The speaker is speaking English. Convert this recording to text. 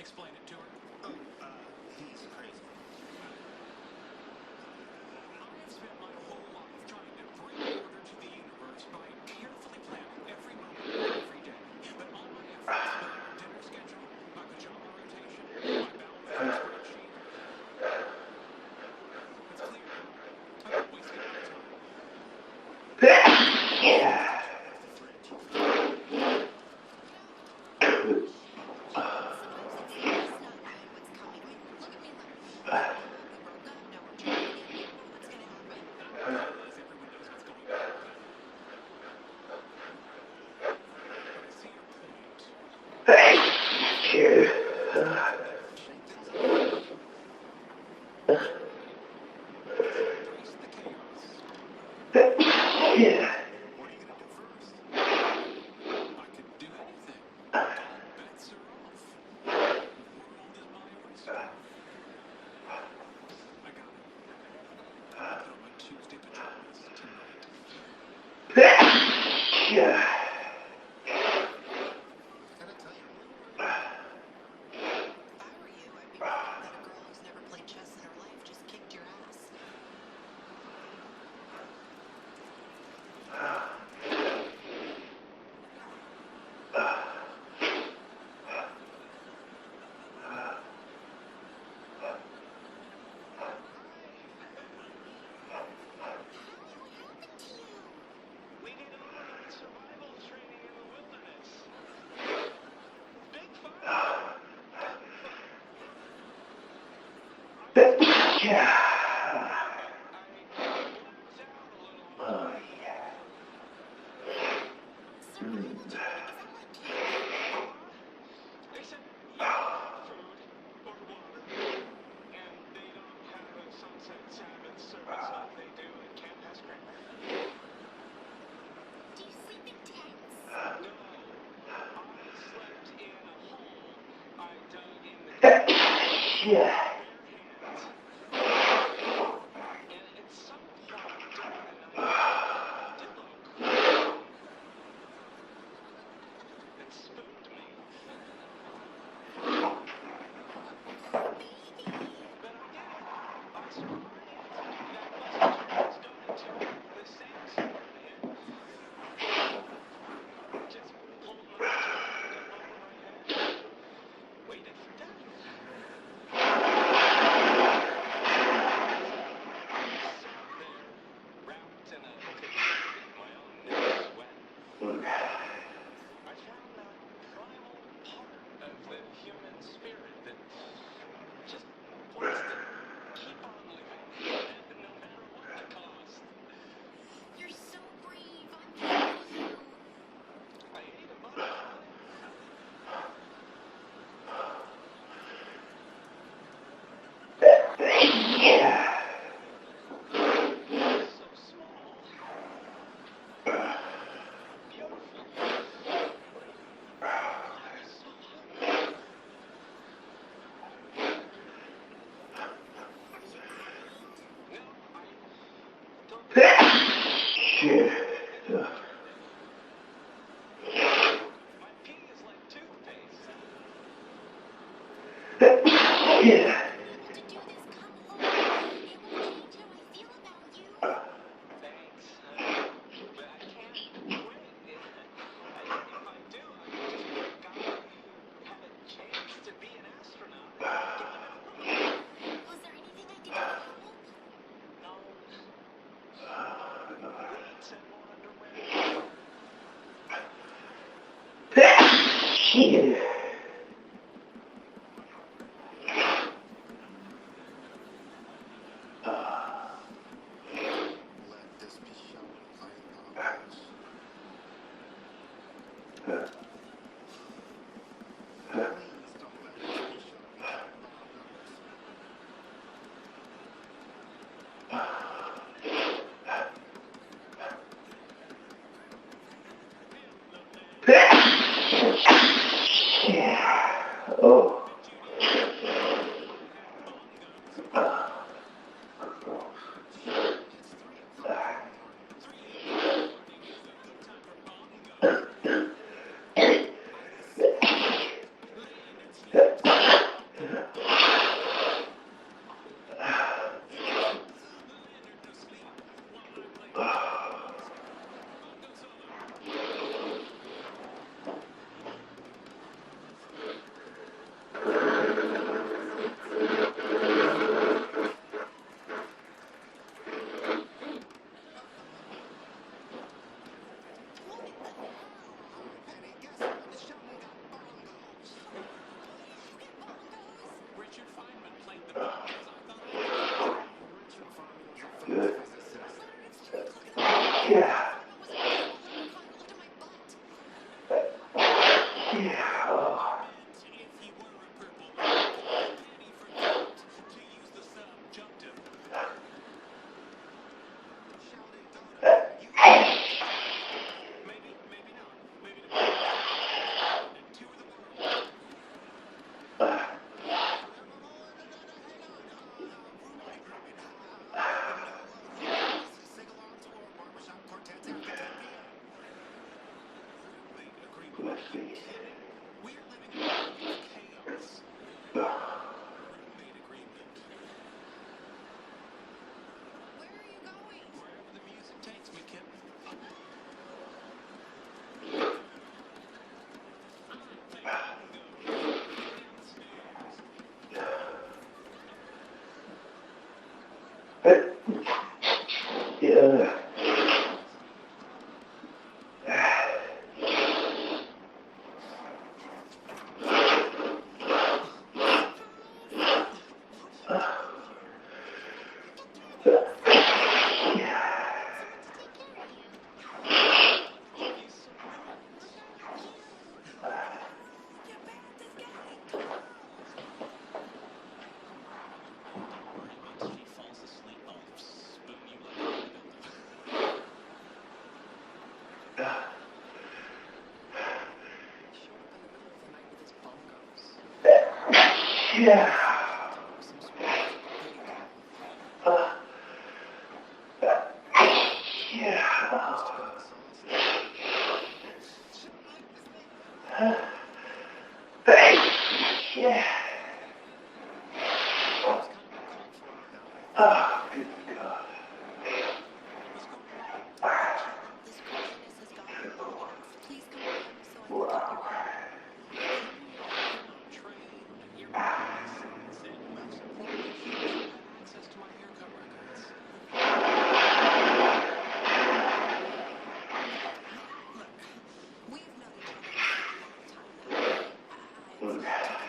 explain it to her? Oh, he's crazy. I have spent my whole life trying to bring order to the universe by carefully planning every moment of every day. But all my efforts, my dinner schedule, my pajama rotation, my bowel movement spreadsheet, it's clear now. I've been wasting my time. Yeah. Turn off the fridge. Sometimes it's just not knowing what's coming. I mean, look at me. Look, we fell in love, we broke up, now we're trying again. We don't know what's gonna happen. I realize everyone knows what's going to happen. But I see your point. Thank you. Shake things up. Let's embrace the chaos. Yeah. What are you going to do first? I could do anything. All bets are off. The world is my oyster. I got it. I'll put on my Tuesday pajamas tonight. Yeah. Gotta tell you, if I were you, I'd be praying that a girl who's never played chess in her life just kicked your ass. We did overnight survival training in the wilderness. Big fun. Yeah. I Oh, yeah. Survival training, is that like camping? They said you don't have food or water, and they don't have a sunset Sabbath service like they do at Camp Hescran. Do you sleep in tents? No, I slept in a hole I dug in the ground Yeah. with bare hands. And at some point during the night, a dillo crawled in and spooked me. But I did it. I survived. That muscle transducted to the same story and just pulled my pajamas up over my head and waited for death. Sat there, wrapped in a cocoon, my own neck sweat. I found that primal part of the human spirit that just wants to keep on living, no matter what the cost. You're so brave. I'm proud of you. I ate a butterfly. Yeah. So small. Beautiful. I was so hungry. No, I don't think Yeah. my pee is like toothpaste. Yeah. Able to do this, come home. It will change how I feel about you. Thanks, but I can't quit. If I do, I'm just a guy who had a chance to be an astronaut and gave it up. Was there anything I could do to help? No. We need some more underwear. Yeah. Let this be shown, I am not rich. Please don't let this be shown, I am not rich. Yeah. Oh. It's 3 o'clock in the morning. 3 a.m. in the morning is a good time for bongos. I was sleeping, laying and sleeping. made agreement. Where are you going? Wherever the music takes me, Kip. Yeah. Get back this guy! Come on! Once she falls asleep, I'll spoon you like a Rhododendron. Show up in the middle of the night with his bongos. Yeah. Some sort of magical booty call. Yeah. Yeah. Oh, good God. This craziness has gotten you long enough. Please come home so I can get your hair. Trained, earbuds, and most importantly, you have access to my haircut records. Look, we've known each other for a long time now. I've